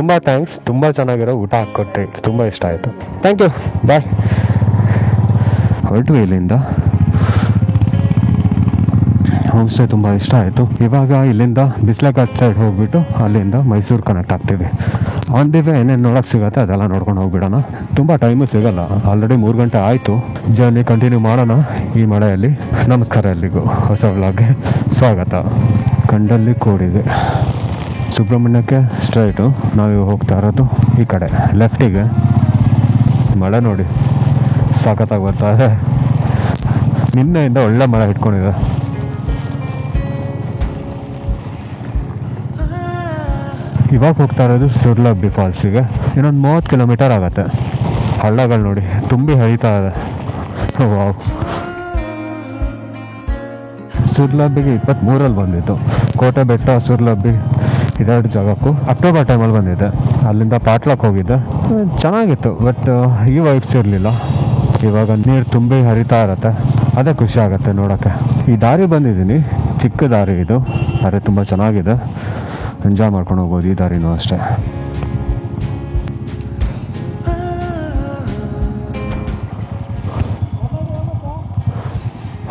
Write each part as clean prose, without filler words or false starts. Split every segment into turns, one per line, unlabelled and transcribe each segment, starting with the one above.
ತುಂಬ ಥ್ಯಾಂಕ್ಸ್, ತುಂಬ ಚೆನ್ನಾಗಿರೋ ಊಟ ಹಾಕ್ಕೊಟ್ರಿ, ತುಂಬ ಇಷ್ಟ ಆಯಿತು. ಥ್ಯಾಂಕ್ ಯು, ಬಾಯ್. ಹೊರಟು ಇಲ್ಲಿಂದ ಹೋಮ್ ಸ್ಟೇ ತುಂಬ ಇಷ್ಟ ಆಯಿತು. ಇವಾಗ ಇಲ್ಲಿಂದ ಬಿಸ್ಲಾಘಾಟ್ ಸೈಡ್ ಹೋಗ್ಬಿಟ್ಟು ಅಲ್ಲಿಂದ ಮೈಸೂರು ಕನೆಕ್ಟ್ ಆಗ್ತೀವಿ. ಆನ್ ದಿ ವೇ ಏನೇನು ನೋಡೋಕ್ಕೆ ಸಿಗುತ್ತೆ ಅದೆಲ್ಲ ನೋಡ್ಕೊಂಡು ಹೋಗ್ಬಿಡೋಣ. ತುಂಬ ಟೈಮು ಸಿಗೋಲ್ಲ, ಆಲ್ರೆಡಿ 3 ಗಂಟೆ ಆಯಿತು. ಜರ್ನಿ ಕಂಟಿನ್ಯೂ ಮಾಡೋಣ ಈ ಮಳೆಯಲ್ಲಿ. ನಮಸ್ಕಾರ ಎಲ್ಲಿಗೂ, ಹೊಸ ವ್ಲಾಗ್ಗೆ ಸ್ವಾಗತ. ಕಂಡಲ್ಲಿ ಕೋಡಿದೆ ಸುಬ್ರಹ್ಮಣ್ಯಕ್ಕೆ ಸ್ಟ್ರೈಟು, ನಾವು ಹೋಗ್ತಾ ಇರೋದು ಈ ಕಡೆ ಲೆಫ್ಟಿಗೆ. ಮಳೆ ನೋಡಿ ಸಖತ್ತಾಗಿ ಬರ್ತಾ ಇದೆ. ನಿನ್ನೆಯಿಂದ ಒಳ್ಳೆ ಮಳೆ ಇಟ್ಕೊಂಡಿದೆ. ಇವಾಗ ಹೋಗ್ತಾ ಇರೋದು ಸುರ್ಲಬ್ಬಿ ಫಾಲ್ಸಿಗೆ. ಇನ್ನೊಂದು 30 ಕಿಲೋಮೀಟರ್ ಆಗುತ್ತೆ. ಹಳ್ಳಗಳು ನೋಡಿ ತುಂಬಿ ಹರಿತಾ ಇದೆ. ವಾವ್. ಸುರ್ಲಬ್ಬಿಗೆ 23ರಲ್ಲಿ ಬಂದಿತ್ತು. ಕೋಟೆ ಬೆಟ್ಟ, ಸುರ್ಲಬ್ಬಿ ಇದೆರಡು ಜಾಗಕ್ಕೂ ಅಕ್ಟೋಬರ್ ಟೈಮಲ್ಲಿ ಬಂದಿದ್ದೆ. ಅಲ್ಲಿಂದ ಪಾಟ್ಲಕ್ಕೆ ಹೋಗಿದ್ದೆ, ಚೆನ್ನಾಗಿತ್ತು. ಬಟ್ ಈ ವೈಬ್ಸ್ ಇರಲಿಲ್ಲ. ಇವಾಗ ನೀರು ತುಂಬಿ ಹರಿತಾ ಇರತ್ತೆ, ಅದೇ ಖುಷಿ ಆಗುತ್ತೆ ನೋಡೋಕ್ಕೆ. ಈ ದಾರಿ ಬಂದಿದ್ದೀನಿ, ಚಿಕ್ಕ ದಾರಿ ಇದು, ಆದರೆ ತುಂಬ ಚೆನ್ನಾಗಿದೆ. ಎಂಜಾಯ್ ಮಾಡ್ಕೊಂಡು ಹೋಗ್ಬೋದು ಈ ದಾರಿನೂ ಅಷ್ಟೇ.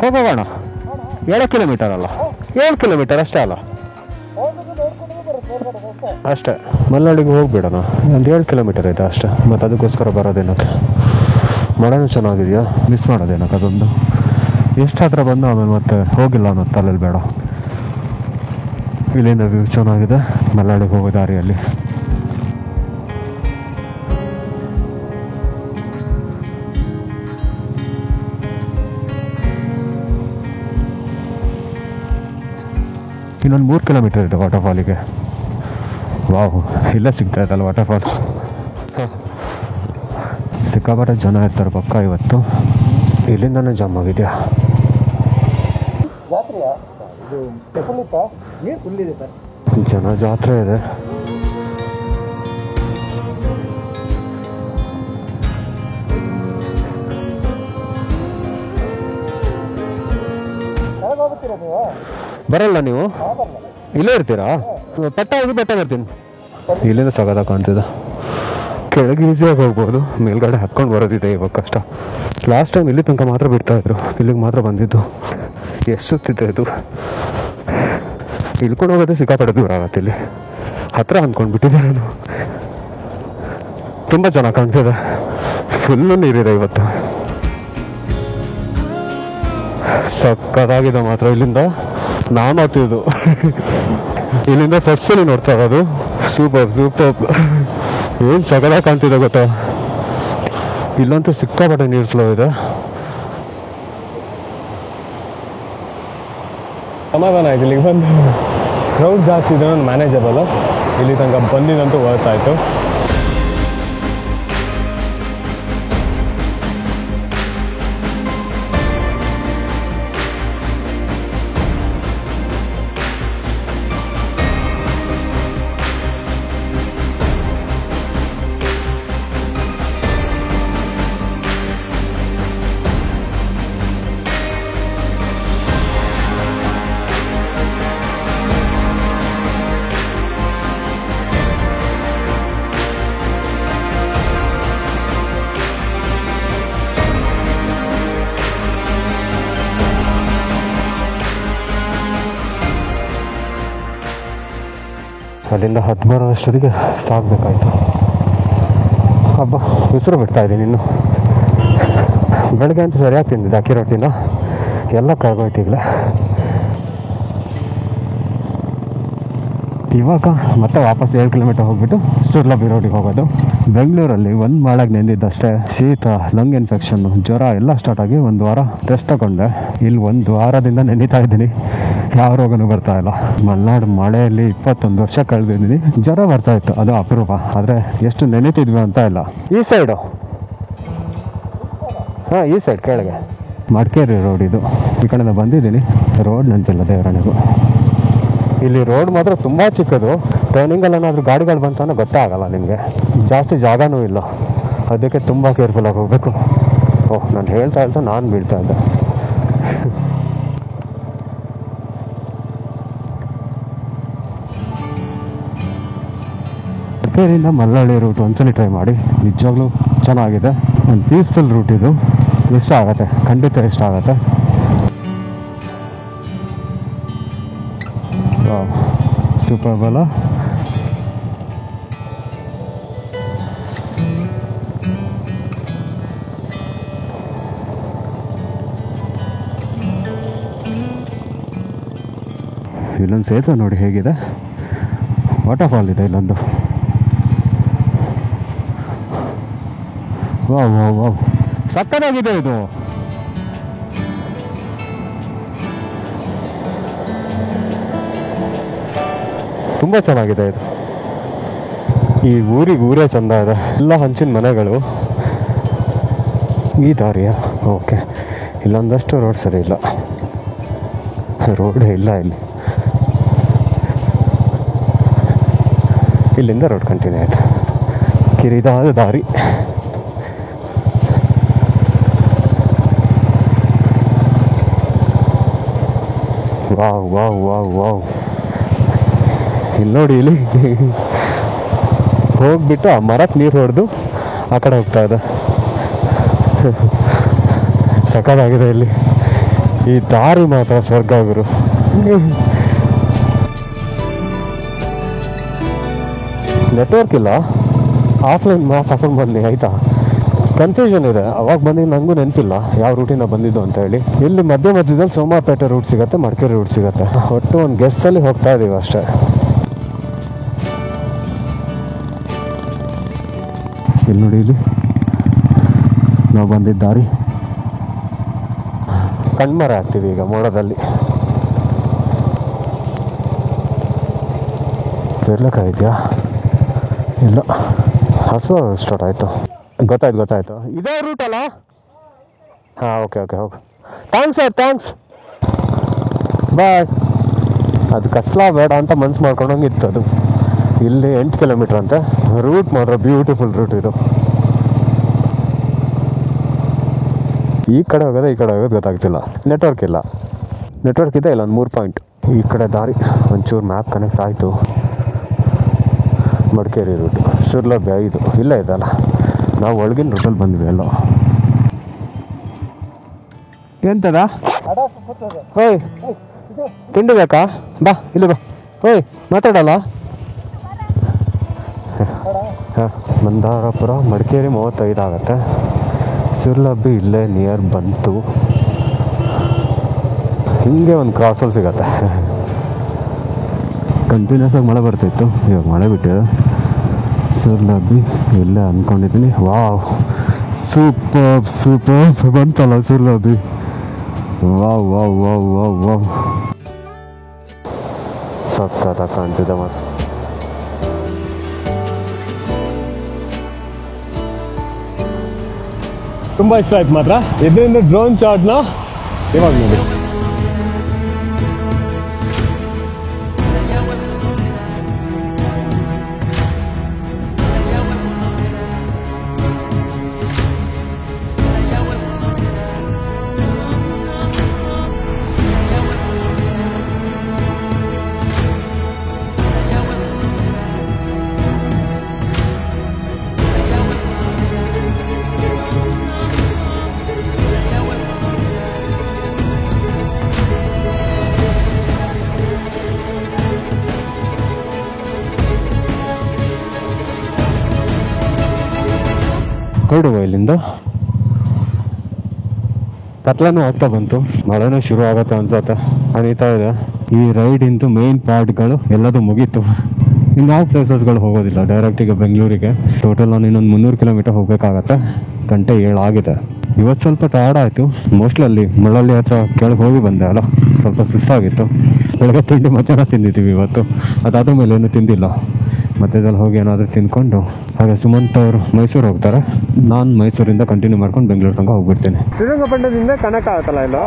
ಹೋಗೋಣ. 7 ಕಿಲೋಮೀಟರ್ ಅಲ್ಲ, 7 ಕಿಲೋಮೀಟರ್ ಅಷ್ಟೇ ಅಲ್ಲ, ಅಷ್ಟೇ. ಮಲ್ನಾಡಿಗೆ ಹೋಗ್ಬಿಡೋಣ. ಒಂದು 7 ಕಿಲೋಮೀಟರ್ ಇದೆ ಅಷ್ಟೇ. ಮತ್ತು ಅದಕ್ಕೋಸ್ಕರ ಬರೋದೇನಕ್ಕೆ. ಮಳೆನೂ ಚೆನ್ನಾಗಿದೆಯಾ, ಮಿಸ್ ಮಾಡೋದೇನಕ್ಕೆ ಅದೊಂದು. ಎಷ್ಟು ಹತ್ರ ಬಂದು ಆಮೇಲೆ ಮತ್ತೆ ಹೋಗಿಲ್ಲ ಅನ್ನೋ ತಲೆಯಲ್ಲಿ ಬೇಡ. ಇಲ್ಲಿಂದ ವ್ಯೂ ಚೆನ್ನಾಗಿದೆ ಮಲ್ನಾಡಿಗೆ ಹೋಗೋ ದಾರಿಯಲ್ಲಿ. ಇನ್ನೊಂದು 3 ಕಿಲೋಮೀಟರ್ ಇದೆ ವಾಟರ್ಫಾಲಿಗೆ. ವಾವ್, ಇಲ್ಲೇ ಸಿಗ್ತಾ ಇದ್ದಲ್ಲ ವಾಟರ್ಫಾಲ್. ಸಿಕ್ಕಾಪಟ್ಟೆ ಜನ ಇರ್ತಾರೆ ಪಕ್ಕ ಇವತ್ತು. ಇಲ್ಲಿಂದನೇ ಜಾಮ್ ಆಗಿದೆಯಾ? ಜನ ಜಾತ್ರೆ ಇದೆ. ಬರಲ್ಲ ನೀವು? ಇಲ್ಲೇ ಇರ್ತೀರಾ? ಪಟ್ಟ ಹೋಗಿ ಬೆಟ್ಟ ಬರ್ತೀನಿ. ಇಲ್ಲಿಂದ ಸಗದ ಕಾಣ್ತಿದೆ. ಕೆಳಗೆ ಈಸಿಯಾಗಿ ಹೋಗ್ಬೋದು, ಮೇಲ್ಗಡೆ ಹತ್ಕೊಂಡು ಬರೋದಿದೆ ಇವಾಗ ಕಷ್ಟ. ಲಾಸ್ಟ್ ಟೈಮ್ ಇಲ್ಲಿ ತನಕ ಮಾತ್ರ ಬಿಡ್ತಾಯಿದ್ರು, ಇಲ್ಲಿಗೆ ಮಾತ್ರ ಬಂದಿದ್ದು. ಎಷ್ಟು ಸುತ್ತಿದೆ ಇದು. ಇಳ್ಕೊಂಡು ಹೋಗೋದೇ ಸಿಕ್ಕಾಪಟ್ಟೆ ದೂರ ಆಗತ್ತೆ. ಇಲ್ಲಿ ಹತ್ರ ಅಂದ್ಕೊಂಡ್ಬಿಟ್ಟಿದ್ದೆ ನಾನು. ತುಂಬ ಚೆನ್ನಾಗಿ ಕಾಣ್ತಿದೆ, ಫುಲ್ಲು ನೀರಿದೆ ಇವತ್ತು. ಸಕ್ಕತ್ತಾಗಿದೆ ಮಾತ್ರ. ಇಲ್ಲಿಂದ ನಾನು ಆಗ್ತಿದ್ದು ಇಲ್ಲಿಂದ ಫಸ್ಟ್ ಸಲ ನೋಡ್ತಾ ಇರೋದು. ಸೂಪರ್ ಸೂಪರ್, ಏನು ಸಗದಾಗಿ ಕಾಣ್ತಿದೆ ಗೊತ್ತಾ. ಇಲ್ಲಂತೂ ಸಿಕ್ಕಾಪಟ್ಟೆ ನೀರು ಫ್ಲೋ ಇದೆ. ಸಮಾಧಾನ ಆಯ್ತು ಇಲ್ಲಿಗೆ ಬಂದು. ಕ್ರೌಡ್ ಜಾಸ್ತಿ ಇದೆ, ನಾನು ಮ್ಯಾನೇಜಬಲ್. ಇಲ್ಲಿ ತನಕ ಬಂದಿದ್ದಂತೂ ವರ್ತ್ ಆಯಿತು. ಅಲ್ಲಿಂದ 10 ಬರೋಷ್ಟೊತ್ತಿಗೆ ಸಾಗಬೇಕಾಯ್ತು. ಹಬ್ಬ, ಉಸಿರು ಬಿಡ್ತಾಯಿದ್ದೀನಿ ಇನ್ನು. ಬೆಳಗ್ಗೆ ಅಂತೂ ಸರಿಯಾಗಿ ತಿಂದಿದ್ದೆ ಅಕ್ಕಿ ರೊಟ್ಟಿನ, ಎಲ್ಲ ಕಳ್ಗೋಯ್ತು ಈಗಲೇ. ಇವಾಗ ಮತ್ತೆ ವಾಪಸ್ 7 ಕಿಲೋಮೀಟರ್ ಹೋಗ್ಬಿಟ್ಟು ಸುರ್ಲಬ್ಬಿ ರೋಡಿಗೆ ಹೋಗೋದು. ಬೆಂಗಳೂರಲ್ಲಿ ಒಂದು ಮಾಡಾಗಿ ನೆಂದಿದ್ದಷ್ಟೇ ಶೀತ, ಲಂಗ್ ಇನ್ಫೆಕ್ಷನ್ನು, ಜ್ವರ ಎಲ್ಲ ಸ್ಟಾರ್ಟ್ ಆಗಿ 1 ವಾರ ರೆಸ್ಟ್ ತಗೊಂಡೆ. ಇಲ್ಲಿ 1 ವಾರದಿಂದ ನೆನೀತಾ ಇದ್ದೀನಿ, ಯಾವ ರೋಗನೂ ಬರ್ತಾ ಇಲ್ಲ. ಮಲೆನಾಡು ಮಳೆಯಲ್ಲಿ 21 ವರ್ಷ ಕಳೆದಿದ್ದೀನಿ. ಜ್ವರ ಬರ್ತಾ ಇತ್ತು, ಅದು ಅಪರೂಪ. ಆದರೆ ಎಷ್ಟು ನೆನೀತಿದ್ವಿ ಅಂತ ಇಲ್ಲ. ಈ ಸೈಡು, ಹಾಂ ಈ ಸೈಡ್ ಕೆಳಗೆ ಮಡಿಕೇರಿ ರೋಡ್ ಇದು. ಈ ಕಡೆಯಿಂದ ಬಂದಿದ್ದೀನಿ. ರೋಡ್ ನೆನಪಿಲ್ಲ ದೇವರನಿಗೂ. ಇಲ್ಲಿ ರೋಡ್ ಮಾತ್ರ ತುಂಬ ಚಿಕ್ಕದು. ಟರ್ನಿಂಗಲ್ಲಿ ಏನಾದರೂ ಗಾಡಿಗಳು ಬಂತಂದ್ರೆ ಗೊತ್ತೇ ಆಗಲ್ಲ ನಿಮಗೆ. ಜಾಸ್ತಿ ಜಾಗನೂ ಇಲ್ಲ, ಅದಕ್ಕೆ ತುಂಬ ಕೇರ್ಫುಲ್ಲಾಗಿ ಹೋಗಬೇಕು. ಓಹ್, ನಾನು ಹೇಳ್ತಾ ನಾನು ಬೀಳ್ತಾ ಇದ್ದೆ. ಮಡಿಕೇರಿಯಿಂದ ಮಲ್ಲಳ್ಳಿ ರೂಟ್ ಒಂದ್ಸಲಿ ಟ್ರೈ ಮಾಡಿ, ನಿಜವಾಗ್ಲೂ ಚೆನ್ನಾಗಿದೆ. ಒಂದು ಪೀಸ್ಫುಲ್ ರೂಟ್ ಇದು, ಇಷ್ಟ ಆಗುತ್ತೆ, ಖಂಡಿತ ಇಷ್ಟ ಆಗುತ್ತೆ. ಸೂಪರ್ ಬಲ. ಇಲ್ಲೊಂದು ಸೇತುವೆ ನೋಡಿ ಹೇಗಿದೆ, ವಾಟರ್ ಫಾಲ್ ಇದೆ ಇಲ್ಲೊಂದು. ವಾವ್ ವಾವ್ ವಾವ್, ಸಕ್ಕತ್ತಾಗಿದೆ ಇದು. ತುಂಬ ಚೆನ್ನಾಗಿದೆ ಇದು. ಈ ಊರೇ ಚಂದ ಇದೆ, ಎಲ್ಲ ಹಂಚಿನ ಮನೆಗಳು. ಈ ದಾರಿಯ ಓಕೆ, ಇಲ್ಲೊಂದಷ್ಟು ರೋಡ್ ಸರಿ ಇಲ್ಲ, ರೋಡೇ ಇಲ್ಲ ಇಲ್ಲಿ. ಇಲ್ಲಿಂದ ರೋಡ್ ಕಂಟಿನ್ಯೂ ಆಯಿತು, ಕಿರಿದಾದ ದಾರಿ. ವಾವ್ ವಾವ್ ವಾವ್ ವಾವ್, ಇಲ್ಲಿ ನೋಡಿ, ಇಲ್ಲಿ ಹೋಗ್ಬಿಟ್ಟು ಆ ಮರಕ್ಕೆ ನೀರು ಹೊಡೆದು ಆ ಕಡೆ ಹೋಗ್ತಾ ಇದೆ. ಸಖತ್ತಾಗಿದೆ ಇಲ್ಲಿ, ಈ ದಾರಿ ಮಾತ್ರ ಸ್ವರ್ಗ ಗುರು. ನೆಟ್ವರ್ಕ್ ಇಲ್ಲ, ಆಫ್ಲೈನ್ ಮ್ಯಾಪ್ ಹಾಕೊಂಡು ಬನ್ನಿ ಆಯಿತಾ. ಕನ್ಫ್ಯೂಷನ್ ಇದೆ, ಅವಾಗ ಬಂದಿದ್ದು ನನಗೂ ನೆನಪಿಲ್ಲ ಯಾವ ರೂಟಿನ ಬಂದಿದ್ದು ಅಂತ ಹೇಳಿ. ಇಲ್ಲಿ ಮಧ್ಯದಲ್ಲಿ ಸೋಮವಾರಪೇಟೆ ರೂಟ್ ಸಿಗುತ್ತೆ, ಮಡಿಕೇರಿ ರೂಟ್ ಸಿಗುತ್ತೆ. ಒಟ್ಟು ಒಂದು ಗೆಸ್ಸಲ್ಲಿ ಹೋಗ್ತಾ ಇದ್ದೀವಿ ಅಷ್ಟೇ. ಇಲ್ಲಿ ನೋಡಿ, ಇಲ್ಲಿ ನಾವು ಬಂದಿದ್ದ ದಾರಿ ಕಣ್ಮರೆ ಆಗ್ತೀವಿ ಈಗ ಮೋಡದಲ್ಲಿ. ಬರ್ಲಿಕ್ಕಾಗಿದೆಯಾ? ಇಲ್ಲ, ಹಸುವ ಸ್ಟಾರ್ಟ್ ಆಯಿತು. ಗೊತ್ತಾಯ್ತು ಇದೇ ರೂಟ್ ಅಲ್ಲ? ಹಾಂ, ಓಕೆ ಹೋಗು. ಥ್ಯಾಂಕ್ಸ್ ಸರ್, ಥ್ಯಾಂಕ್ಸ್, ಬಾಯ್. ಅದು ಕಸ್ಲಾ ಬೇಡ ಅಂತ ಮನ್ಸು ಮಾಡ್ಕೊಂಡಂಗಿತ್ತು ಅದು. ಇಲ್ಲಿ 8 ಕಿಲೋಮೀಟ್ರ್ ಅಂತೆ. ರೂಟ್ ಮಾತ್ರ ಬ್ಯೂಟಿಫುಲ್ ರೂಟ್ ಇದು. ಈ ಕಡೆ ಹೋಗೋದು ಗೊತ್ತಾಗ್ತಿಲ್ಲ, ನೆಟ್ವರ್ಕ್ ಇದೆ. ಇಲ್ಲ ಒಂದು 3 ಪಾಯಿಂಟ್ ಈ ಕಡೆ ದಾರಿ ಒಂಚೂರು ಮ್ಯಾಪ್ ಕನೆಕ್ಟ್ ಆಯಿತು. ಮಡಿಕೇರಿ ರೂಟು ಸುರ್ಲಭ್ಯ ಇದು, ಇಲ್ಲೇ ಇದಲ್ಲ, ನಾವು ಒಳಗಿನ ರೂಟಲ್ಲಿ ಬಂದ್ವಿ. ಎಲ್ಲೋ ಎಂತದ? ಓಯ್, ತಿಂಡಿ ಬೇಕಾ? ಬಾ ಇಲ್ಲಿ ಬಾ. ಓಯ್, ಮಾತಾಡಲ್ಲ. ಹಾಂ, ಮಂದಾರಪುರ ಮಡಿಕೇರಿ 35 ಆಗುತ್ತೆ. ಸುರ್ಲಭ್ಯ ಇಲ್ಲೇ ನಿಯರ್ ಬಂತು. ಹಿಂಗೆ ಒಂದು ಕ್ರಾಸಲ್ಲಿ ಸಿಗತ್ತೆ. ಕಂಟಿನ್ಯೂಸ್ ಆಗಿ ಮಳೆ ಬರ್ತಾಯಿತ್ತು, ಇವಾಗ ಮಳೆ ಬಿಟ್ಟಿದೆ. ಸುರ್ಲಭ್ಯ ಇಲ್ಲೇ ಅಂದ್ಕೊಂಡಿದ್ದೀನಿ. ವಾವ್, ಸೂಪರ್ ಬಂತಲ್ಲ ಸುರ್ಲಭ್ಯ. Wow wow wow wow wow, ಸಕ್ಕತ್ತಾಗಿ ಕಾಣ್ತಿದೆ ಮತ್ತೆ. ತುಂಬ ಇಷ್ಟ ಆಯ್ತು ಮಾತ್ರ. ಇದರಿಂದ ಡ್ರೋನ್ ಶಾಟ್ನ ಇವಾಗ ನೋಡಿ. ಹೊರಡುವ ಇಲ್ಲಿಂದ. ಕತ್ಲನೂ ಆಗ್ತಾ ಬಂತು, ಮಳೆನೂ ಶುರು ಆಗತ್ತೆ ಅನ್ಸತ್ತೆ, ಅನಿತಾ ಇದೆ. ಈ ರೈಡಿಂದು ಮೇನ್ ಪಾರ್ಟ್ಗಳು ಎಲ್ಲದೂ ಮುಗೀತು. ಇನ್ಯಾವ ಪ್ಲೇಸಸ್ಗಳು ಹೋಗೋದಿಲ್ಲ, ಡೈರೆಕ್ಟಿಗೆ ಬೆಂಗಳೂರಿಗೆ. ಟೋಟಲ್ ನಾನು ಇನ್ನೊಂದು 300 ಕಿಲೋಮೀಟರ್ ಹೋಗಬೇಕಾಗತ್ತೆ. 7 ಆಗಿದೆ. ಇವತ್ತು ಸ್ವಲ್ಪ ಟಯರ್ಡ್ ಆಯಿತು. ಮೋಸ್ಟ್ಲಿ ಅಲ್ಲಿ ಮುಳ್ಳಳ್ಳಿ ಹತ್ರ ಕೆಳಗೆ ಹೋಗಿ ಬಂದೆ ಅಲ್ಲ, ಸ್ವಲ್ಪ ಸುಸ್ತಾಗಿತ್ತು. ಬೆಳಗ್ಗೆ ತಿಂಡಿ ಮಧ್ಯಾಹ್ನ ತಿಂದಿದ್ದೀವಿ ಇವತ್ತು, ಅದಾದ ಮೇಲೆ ಏನೂ ತಿಂದಿಲ್ಲ. ಮಧ್ಯದಲ್ಲಿ ಹೋಗಿ ಏನಾದರೂ ತಿಂದ್ಕೊಂಡು ಹಾಗೆ ಸುಮಂತ್ ಅವರು ಮೈಸೂರು ಹೋಗ್ತಾರೆ. ನಾನು ಮೈಸೂರಿಂದ ಕಂಟಿನ್ಯೂ ಮಾಡ್ಕೊಂಡು ಬೆಂಗಳೂರು ತನಕ ಹೋಗ್ಬಿಡ್ತೀನಿ. ಶ್ರೀರಂಗಪಟ್ಟಣದಿಂದ ಕನೆಕ್ಟ್ ಆಗುತ್ತಲ್ಲ ಇಲ್ಲ,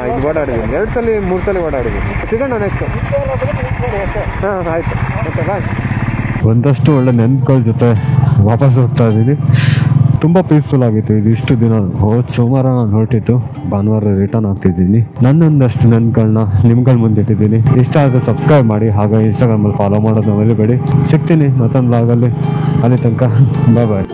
ಇದು ಓಡಾಡಿದ್ದೀನಿ 2 ಸಲ 3 ಸಲ ಓಡಾಡಿದ್ದೀನಿ. ಸಿಗೋಣ ನೆಕ್ಸ್ಟ್. ಹಾಂ ಆಯಿತು, ಓಕೆ ಬಾಯ್. ಒಂದಷ್ಟು ಒಳ್ಳೆ ನೆನಪುಗಳ ಜೊತೆ ವಾಪಸ್ ಹೋಗ್ತಾ ಇದ್ದೀನಿ. ತುಂಬ ಪೀಸ್ಫುಲ್ ಆಗಿತ್ತು ಇದು ಇಷ್ಟು ದಿನ. ಸೋಮವಾರ ನಾನು ಹೊರಟಿತ್ತು, ಭಾನುವಾರ ರಿಟರ್ನ್ ಆಗ್ತಿದ್ದೀನಿ. ನನ್ನೊಂದಷ್ಟು ನನ್ಗಳನ್ನ ನಿಮ್ಗಳ ಮುಂದಿಟ್ಟಿದ್ದೀನಿ. ಇಷ್ಟ ಆದರೆ ಸಬ್ಸ್ಕ್ರೈಬ್ ಮಾಡಿ, ಹಾಗೆ ಇನ್ಸ್ಟಾಗ್ರಾಮಲ್ಲಿ ಫಾಲೋ ಮಾಡೋದು ಮರಿಬೇಡಿ. ಸಿಗ್ತೀನಿ ಮತ್ತೊಂದು ಬ್ಲಾಗಲ್ಲಿ. ಅಲ್ಲಿ ತನಕ ಬಾಯ್.